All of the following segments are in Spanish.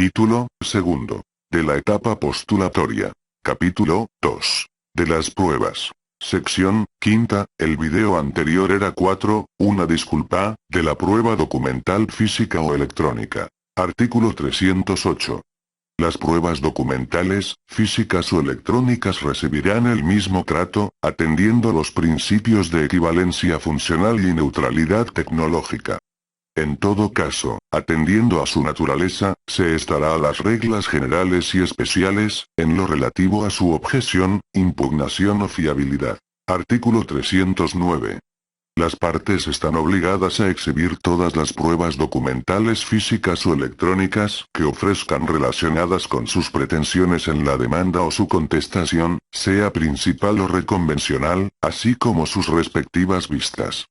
Capítulo segundo. De la etapa postulatoria. Capítulo 2. De las pruebas. Sección quinta. El video anterior era 4. Una disculpa, de la prueba documental física o electrónica. Artículo 308. Las pruebas documentales, físicas o electrónicas recibirán el mismo trato, atendiendo los principios de equivalencia funcional y neutralidad tecnológica. En todo caso, atendiendo a su naturaleza, se estará a las reglas generales y especiales, en lo relativo a su objeción, impugnación o fiabilidad. Artículo 309. Las partes están obligadas a exhibir todas las pruebas documentales físicas o electrónicas que ofrezcan relacionadas con sus pretensiones en la demanda o su contestación, sea principal o reconvencional, así como sus respectivas vistas.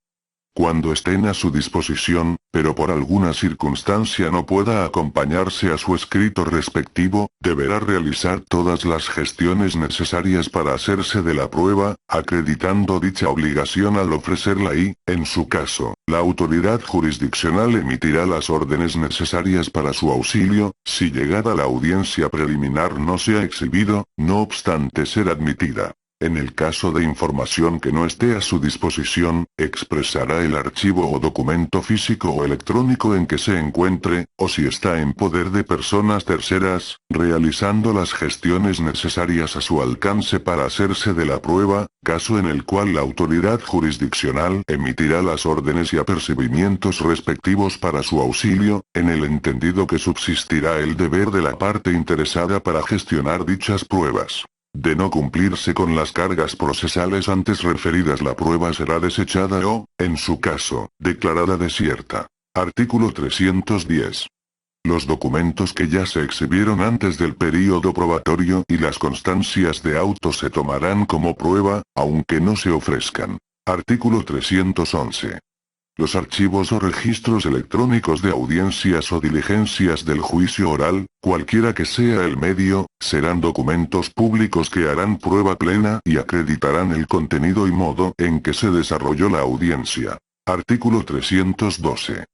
Cuando estén a su disposición, pero por alguna circunstancia no pueda acompañarse a su escrito respectivo, deberá realizar todas las gestiones necesarias para hacerse de la prueba, acreditando dicha obligación al ofrecerla y, en su caso, la autoridad jurisdiccional emitirá las órdenes necesarias para su auxilio, si llegada la audiencia preliminar no se ha exhibido, no obstante ser admitida. En el caso de información que no esté a su disposición, expresará el archivo o documento físico o electrónico en que se encuentre, o si está en poder de personas terceras, realizando las gestiones necesarias a su alcance para hacerse de la prueba, caso en el cual la autoridad jurisdiccional emitirá las órdenes y apercibimientos respectivos para su auxilio, en el entendido que subsistirá el deber de la parte interesada para gestionar dichas pruebas. De no cumplirse con las cargas procesales antes referidas, la prueba será desechada o, en su caso, declarada desierta. Artículo 310. Los documentos que ya se exhibieron antes del período probatorio y las constancias de auto se tomarán como prueba, aunque no se ofrezcan. Artículo 311. Los archivos o registros electrónicos de audiencias o diligencias del juicio oral, cualquiera que sea el medio, serán documentos públicos que harán prueba plena y acreditarán el contenido y modo en que se desarrolló la audiencia. Artículo 312.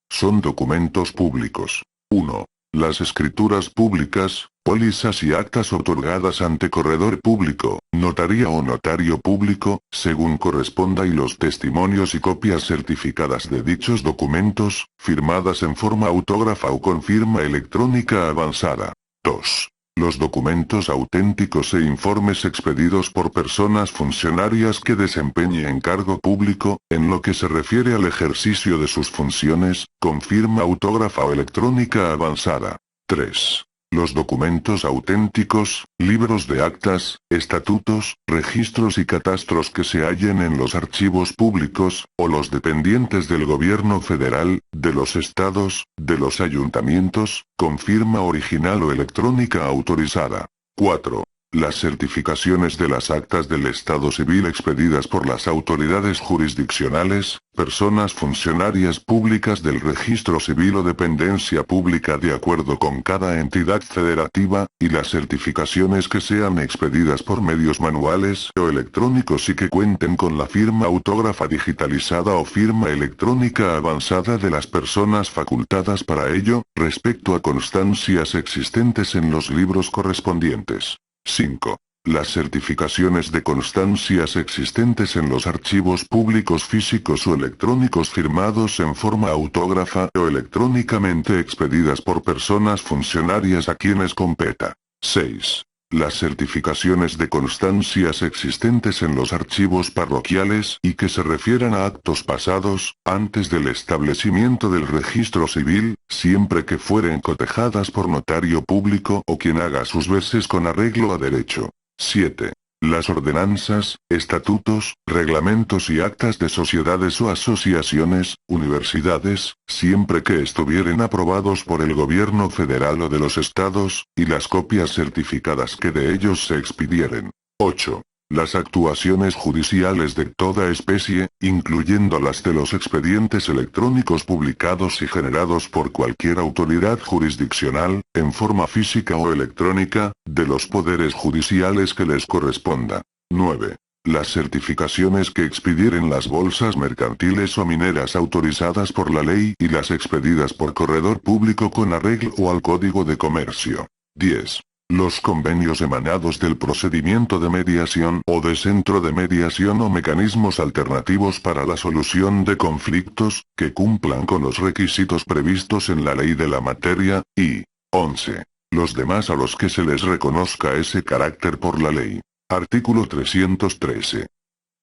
Son documentos públicos. 1. Las escrituras públicas, pólizas y actas otorgadas ante corredor público, notaría o notario público, según corresponda, y los testimonios y copias certificadas de dichos documentos, firmadas en forma autógrafa o con firma electrónica avanzada. 2. Los documentos auténticos e informes expedidos por personas funcionarias que desempeñen cargo público, en lo que se refiere al ejercicio de sus funciones, con firma autógrafa o electrónica avanzada. 3. Los documentos auténticos, libros de actas, estatutos, registros y catastros que se hallen en los archivos públicos, o los dependientes del gobierno federal, de los estados, de los ayuntamientos, con firma original o electrónica autorizada. 4. Las certificaciones de las actas del Estado civil expedidas por las autoridades jurisdiccionales, personas funcionarias públicas del registro civil o dependencia pública de acuerdo con cada entidad federativa, y las certificaciones que sean expedidas por medios manuales o electrónicos y que cuenten con la firma autógrafa digitalizada o firma electrónica avanzada de las personas facultadas para ello, respecto a constancias existentes en los libros correspondientes. 5. Las certificaciones de constancias existentes en los archivos públicos físicos o electrónicos firmados en forma autógrafa o electrónicamente expedidas por personas funcionarias a quienes competa. 6. Las certificaciones de constancias existentes en los archivos parroquiales y que se refieran a actos pasados, antes del establecimiento del registro civil, siempre que fueren cotejadas por notario público o quien haga sus veces con arreglo a derecho. 7. Las ordenanzas, estatutos, reglamentos y actas de sociedades o asociaciones, universidades, siempre que estuvieren aprobados por el gobierno federal o de los estados, y las copias certificadas que de ellos se expidieren. 8. Las actuaciones judiciales de toda especie, incluyendo las de los expedientes electrónicos publicados y generados por cualquier autoridad jurisdiccional, en forma física o electrónica, de los poderes judiciales que les corresponda. 9. Las certificaciones que expidieren las bolsas mercantiles o mineras autorizadas por la ley y las expedidas por corredor público con arreglo al Código de Comercio. 10. Los convenios emanados del procedimiento de mediación o de centro de mediación o mecanismos alternativos para la solución de conflictos, que cumplan con los requisitos previstos en la ley de la materia, y 11. Los demás a los que se les reconozca ese carácter por la ley. Artículo 313.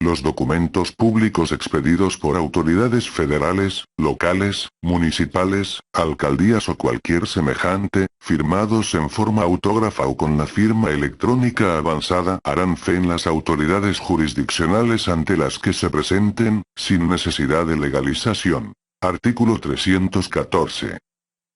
Los documentos públicos expedidos por autoridades federales, locales, municipales, alcaldías o cualquier semejante, firmados en forma autógrafa o con la firma electrónica avanzada, harán fe en las autoridades jurisdiccionales ante las que se presenten, sin necesidad de legalización. Artículo 314.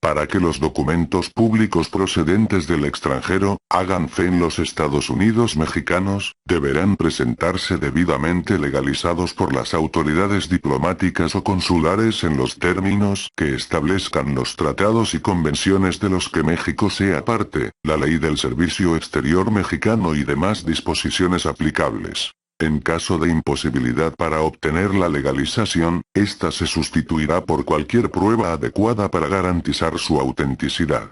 Para que los documentos públicos procedentes del extranjero, hagan fe en los Estados Unidos mexicanos, deberán presentarse debidamente legalizados por las autoridades diplomáticas o consulares en los términos que establezcan los tratados y convenciones de los que México sea parte, la ley del Servicio Exterior mexicano y demás disposiciones aplicables. En caso de imposibilidad para obtener la legalización, ésta se sustituirá por cualquier prueba adecuada para garantizar su autenticidad.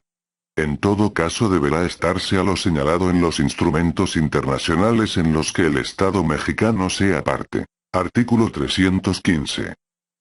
En todo caso deberá estarse a lo señalado en los instrumentos internacionales en los que el Estado mexicano sea parte. Artículo 315.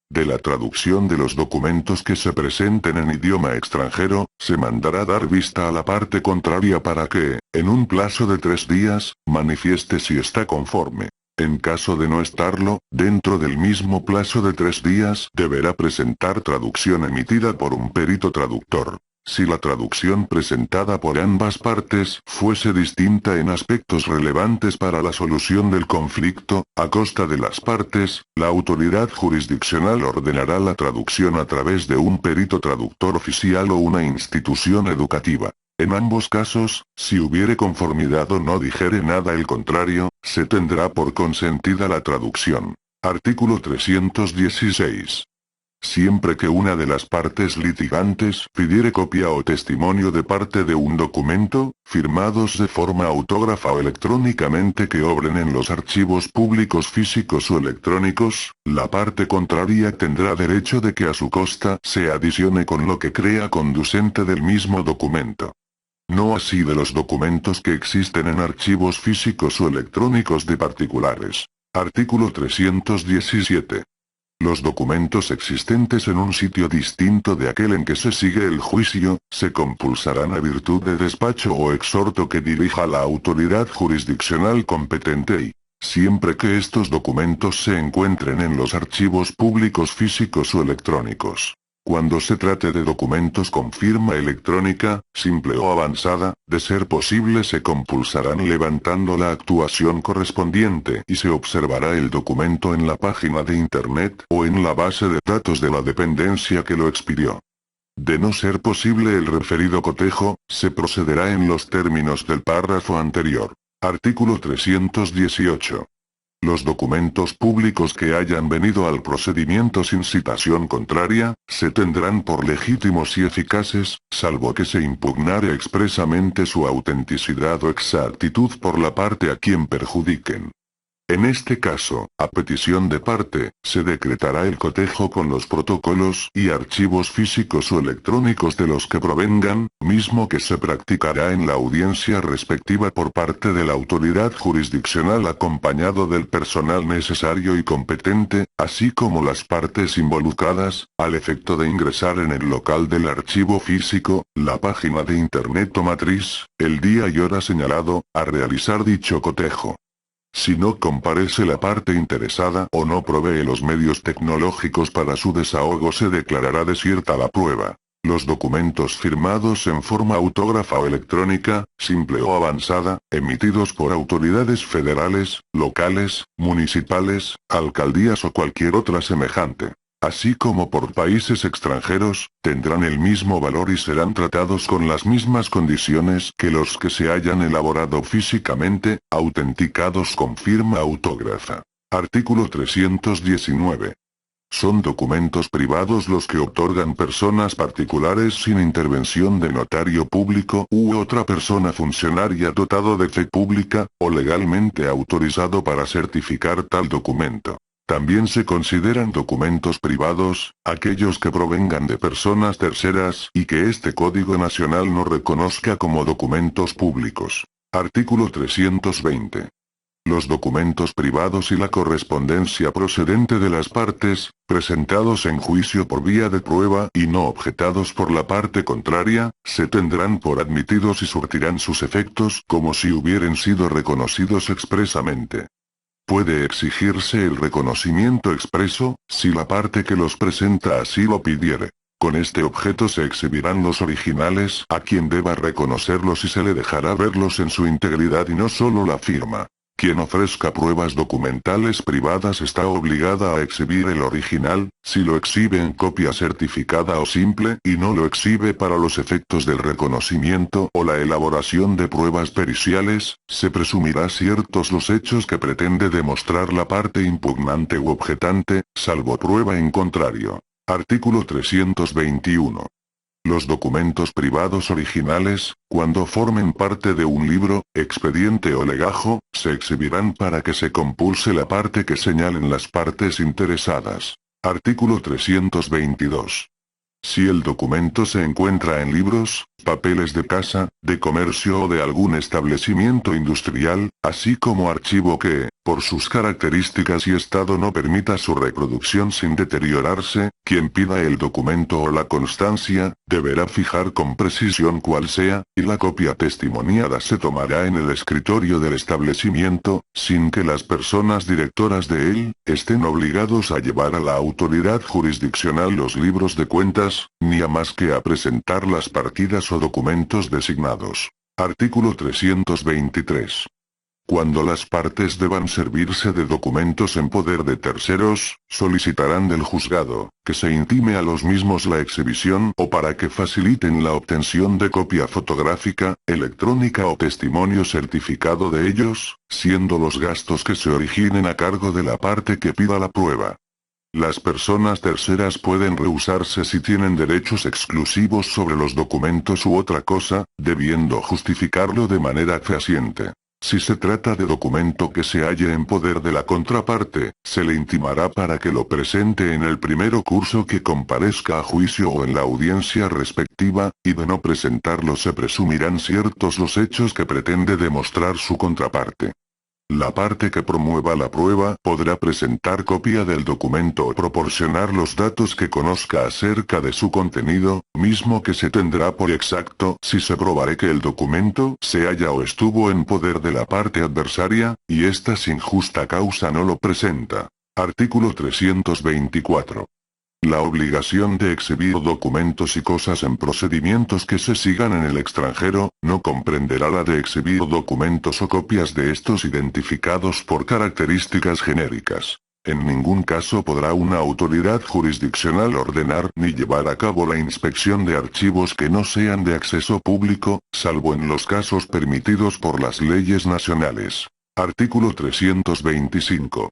De la traducción de los documentos que se presenten en idioma extranjero, se mandará dar vista a la parte contraria para que, en un plazo de 3 días, manifieste si está conforme. En caso de no estarlo, dentro del mismo plazo de 3 días deberá presentar traducción emitida por un perito traductor. Si la traducción presentada por ambas partes fuese distinta en aspectos relevantes para la solución del conflicto, a costa de las partes, la autoridad jurisdiccional ordenará la traducción a través de un perito traductor oficial o una institución educativa. En ambos casos, si hubiere conformidad o no dijere nada el contrario, se tendrá por consentida la traducción. Artículo 316. Siempre que una de las partes litigantes pidiere copia o testimonio de parte de un documento, firmados de forma autógrafa o electrónicamente que obren en los archivos públicos físicos o electrónicos, la parte contraria tendrá derecho de que a su costa se adicione con lo que crea conducente del mismo documento. No así de los documentos que existen en archivos físicos o electrónicos de particulares. Artículo 317. Los documentos existentes en un sitio distinto de aquel en que se sigue el juicio, se compulsarán a virtud de despacho o exhorto que dirija la autoridad jurisdiccional competente y, siempre que estos documentos se encuentren en los archivos públicos físicos o electrónicos. Cuando se trate de documentos con firma electrónica, simple o avanzada, de ser posible se compulsarán levantando la actuación correspondiente y se observará el documento en la página de Internet o en la base de datos de la dependencia que lo expidió. De no ser posible el referido cotejo, se procederá en los términos del párrafo anterior. Artículo 318. Los documentos públicos que hayan venido al procedimiento sin citación contraria, se tendrán por legítimos y eficaces, salvo que se impugnare expresamente su autenticidad o exactitud por la parte a quien perjudiquen. En este caso, a petición de parte, se decretará el cotejo con los protocolos y archivos físicos o electrónicos de los que provengan, mismo que se practicará en la audiencia respectiva por parte de la autoridad jurisdiccional acompañado del personal necesario y competente, así como las partes involucradas, al efecto de ingresar en el local del archivo físico, la página de Internet o matriz, el día y hora señalado, a realizar dicho cotejo. Si no comparece la parte interesada o no provee los medios tecnológicos para su desahogo, se declarará desierta la prueba. Los documentos firmados en forma autógrafa o electrónica, simple o avanzada, emitidos por autoridades federales, locales, municipales, alcaldías o cualquier otra semejante, así como por países extranjeros, tendrán el mismo valor y serán tratados con las mismas condiciones que los que se hayan elaborado físicamente, autenticados con firma autógrafa. Artículo 319. Son documentos privados los que otorgan personas particulares sin intervención de notario público u otra persona funcionaria dotado de fe pública, o legalmente autorizado para certificar tal documento. También se consideran documentos privados, aquellos que provengan de personas terceras y que este Código Nacional no reconozca como documentos públicos. Artículo 320. Los documentos privados y la correspondencia procedente de las partes, presentados en juicio por vía de prueba y no objetados por la parte contraria, se tendrán por admitidos y surtirán sus efectos como si hubieran sido reconocidos expresamente. Puede exigirse el reconocimiento expreso, si la parte que los presenta así lo pidiere. Con este objeto se exhibirán los originales a quien deba reconocerlos y se le dejará verlos en su integridad y no solo la firma. Quien ofrezca pruebas documentales privadas está obligada a exhibir el original, si lo exhibe en copia certificada o simple y no lo exhibe para los efectos del reconocimiento o la elaboración de pruebas periciales, se presumirá ciertos los hechos que pretende demostrar la parte impugnante u objetante, salvo prueba en contrario. Artículo 321. Los documentos privados originales, cuando formen parte de un libro, expediente o legajo, se exhibirán para que se compulse la parte que señalen las partes interesadas. Artículo 322. Si el documento se encuentra en libros, papeles de casa, de comercio o de algún establecimiento industrial, así como archivo que, por sus características y estado no permita su reproducción sin deteriorarse, quien pida el documento o la constancia, deberá fijar con precisión cuál sea, y la copia testimoniada se tomará en el escritorio del establecimiento, sin que las personas directoras de él, estén obligados a llevar a la autoridad jurisdiccional los libros de cuentas, ni a más que a presentar las partidas o documentos designados. Artículo 323. Cuando las partes deban servirse de documentos en poder de terceros, solicitarán del juzgado, que se intime a los mismos la exhibición o para que faciliten la obtención de copia fotográfica, electrónica o testimonio certificado de ellos, siendo los gastos que se originen a cargo de la parte que pida la prueba. Las personas terceras pueden rehusarse si tienen derechos exclusivos sobre los documentos u otra cosa, debiendo justificarlo de manera fehaciente. Si se trata de documento que se halle en poder de la contraparte, se le intimará para que lo presente en el primero curso que comparezca a juicio o en la audiencia respectiva, y de no presentarlo se presumirán ciertos los hechos que pretende demostrar su contraparte. La parte que promueva la prueba podrá presentar copia del documento o proporcionar los datos que conozca acerca de su contenido, mismo que se tendrá por exacto si se probare que el documento se halla o estuvo en poder de la parte adversaria, y ésta sin justa causa no lo presenta. Artículo 324. La obligación de exhibir documentos y cosas en procedimientos que se sigan en el extranjero, no comprenderá la de exhibir documentos o copias de estos identificados por características genéricas. En ningún caso podrá una autoridad jurisdiccional ordenar ni llevar a cabo la inspección de archivos que no sean de acceso público, salvo en los casos permitidos por las leyes nacionales. Artículo 325.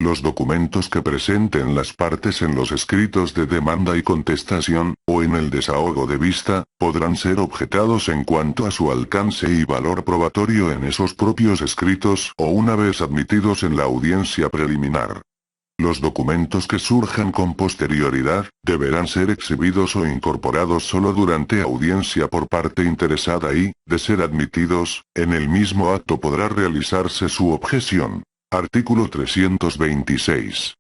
Los documentos que presenten las partes en los escritos de demanda y contestación, o en el desahogo de vista, podrán ser objetados en cuanto a su alcance y valor probatorio en esos propios escritos o una vez admitidos en la audiencia preliminar. Los documentos que surjan con posterioridad, deberán ser exhibidos o incorporados solo durante audiencia por parte interesada y, de ser admitidos, en el mismo acto podrá realizarse su objeción. Artículo 326.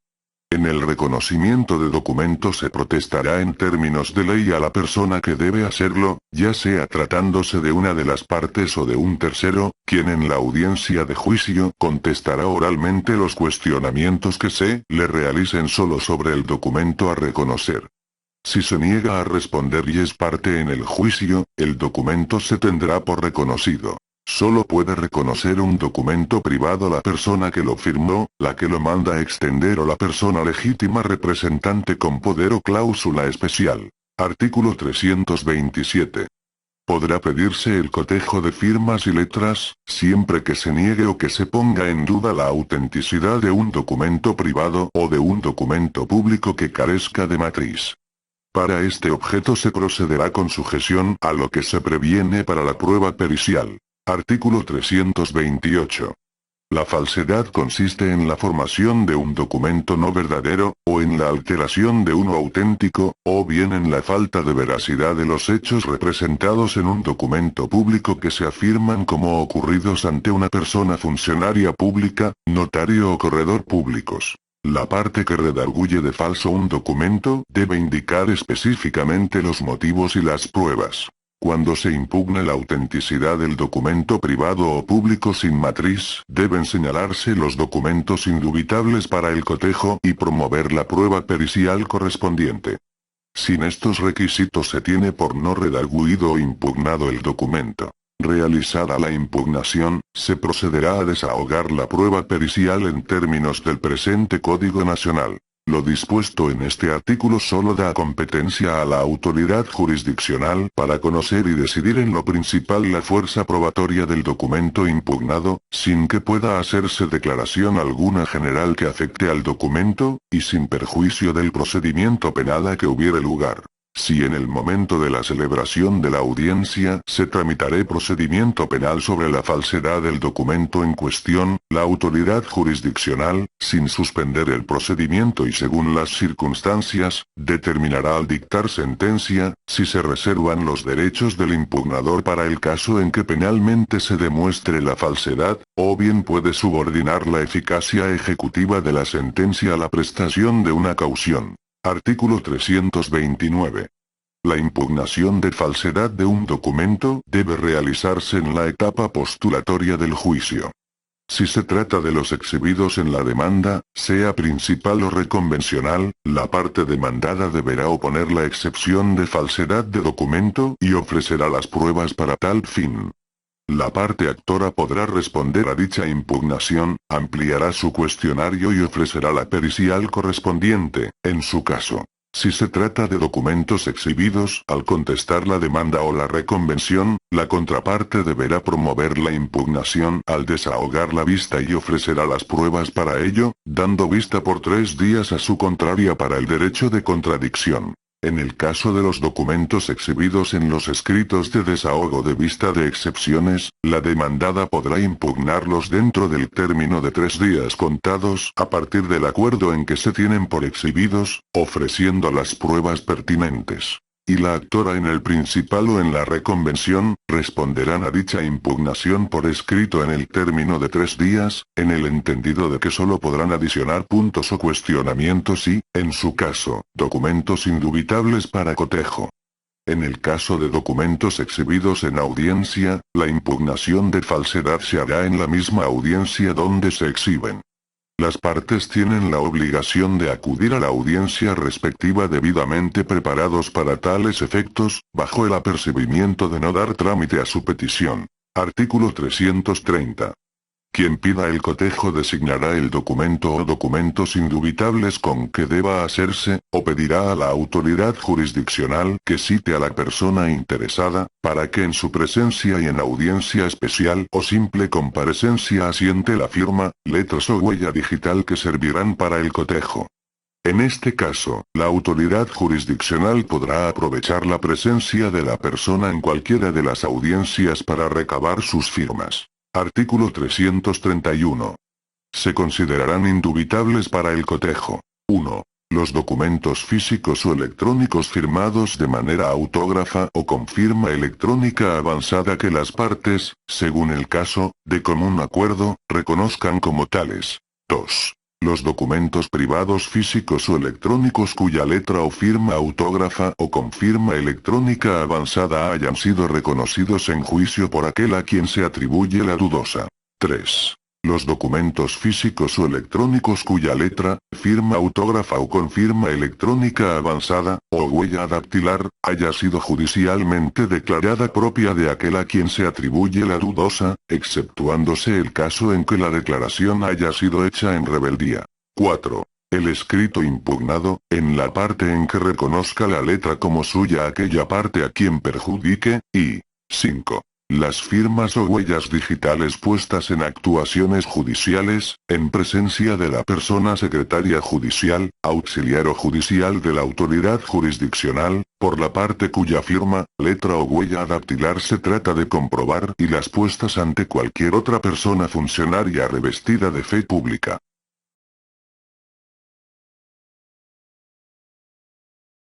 En el reconocimiento de documentos se protestará en términos de ley a la persona que debe hacerlo, ya sea tratándose de una de las partes o de un tercero, quien en la audiencia de juicio contestará oralmente los cuestionamientos que se le realicen solo sobre el documento a reconocer. Si se niega a responder y es parte en el juicio, el documento se tendrá por reconocido. Solo puede reconocer un documento privado la persona que lo firmó, la que lo manda a extender o la persona legítima representante con poder o cláusula especial. Artículo 327. Podrá pedirse el cotejo de firmas y letras, siempre que se niegue o que se ponga en duda la autenticidad de un documento privado o de un documento público que carezca de matriz. Para este objeto se procederá con sujeción a lo que se previene para la prueba pericial. Artículo 328. La falsedad consiste en la formación de un documento no verdadero, o en la alteración de uno auténtico, o bien en la falta de veracidad de los hechos representados en un documento público que se afirman como ocurridos ante una persona funcionaria pública, notario o corredor públicos. La parte que redarguye de falso un documento debe indicar específicamente los motivos y las pruebas. Cuando se impugne la autenticidad del documento privado o público sin matriz, deben señalarse los documentos indubitables para el cotejo y promover la prueba pericial correspondiente. Sin estos requisitos se tiene por no redarguido o impugnado el documento. Realizada la impugnación, se procederá a desahogar la prueba pericial en términos del presente Código Nacional. Lo dispuesto en este artículo solo da competencia a la autoridad jurisdiccional para conocer y decidir en lo principal la fuerza probatoria del documento impugnado, sin que pueda hacerse declaración alguna general que afecte al documento, y sin perjuicio del procedimiento penal a que hubiere lugar. Si en el momento de la celebración de la audiencia se tramitare procedimiento penal sobre la falsedad del documento en cuestión, la autoridad jurisdiccional, sin suspender el procedimiento y según las circunstancias, determinará al dictar sentencia, si se reservan los derechos del impugnador para el caso en que penalmente se demuestre la falsedad, o bien puede subordinar la eficacia ejecutiva de la sentencia a la prestación de una caución. Artículo 329. La impugnación de falsedad de un documento debe realizarse en la etapa postulatoria del juicio. Si se trata de los exhibidos en la demanda, sea principal o reconvencional, la parte demandada deberá oponer la excepción de falsedad de documento y ofrecerá las pruebas para tal fin. La parte actora podrá responder a dicha impugnación, ampliará su cuestionario y ofrecerá la pericial correspondiente, en su caso. Si se trata de documentos exhibidos, al contestar la demanda o la reconvención, la contraparte deberá promover la impugnación al desahogar la vista y ofrecerá las pruebas para ello, dando vista por 3 días a su contraria para el derecho de contradicción. En el caso de los documentos exhibidos en los escritos de desahogo de vista de excepciones, la demandada podrá impugnarlos dentro del término de 3 días contados a partir del acuerdo en que se tienen por exhibidos, ofreciendo las pruebas pertinentes. Y la actora en el principal o en la reconvención, responderán a dicha impugnación por escrito en el término de 3 días, en el entendido de que solo podrán adicionar puntos o cuestionamientos y, en su caso, documentos indubitables para cotejo. En el caso de documentos exhibidos en audiencia, la impugnación de falsedad se hará en la misma audiencia donde se exhiben. Las partes tienen la obligación de acudir a la audiencia respectiva debidamente preparados para tales efectos, bajo el apercibimiento de no dar trámite a su petición. Artículo 330. Quien pida el cotejo designará el documento o documentos indubitables con que deba hacerse, o pedirá a la autoridad jurisdiccional que cite a la persona interesada, para que en su presencia y en audiencia especial o simple comparecencia asiente la firma, letras o huella digital que servirán para el cotejo. En este caso, la autoridad jurisdiccional podrá aprovechar la presencia de la persona en cualquiera de las audiencias para recabar sus firmas. Artículo 331. Se considerarán indubitables para el cotejo. 1. Los documentos físicos o electrónicos firmados de manera autógrafa o con firma electrónica avanzada que las partes, según el caso, de común acuerdo, reconozcan como tales. 2. Los documentos privados físicos o electrónicos cuya letra o firma autógrafa o con firma electrónica avanzada hayan sido reconocidos en juicio por aquel a quien se atribuye la dudosa. 3. Los documentos físicos o electrónicos cuya letra, firma autógrafa o con firma electrónica avanzada, o huella dactilar, haya sido judicialmente declarada propia de aquel a quien se atribuye la dudosa, exceptuándose el caso en que la declaración haya sido hecha en rebeldía. 4. El escrito impugnado, en la parte en que reconozca la letra como suya aquella parte a quien perjudique, y 5. Las firmas o huellas digitales puestas en actuaciones judiciales, en presencia de la persona secretaria judicial, auxiliar o judicial de la autoridad jurisdiccional, por la parte cuya firma, letra o huella dactilar se trata de comprobar y las puestas ante cualquier otra persona funcionaria revestida de fe pública.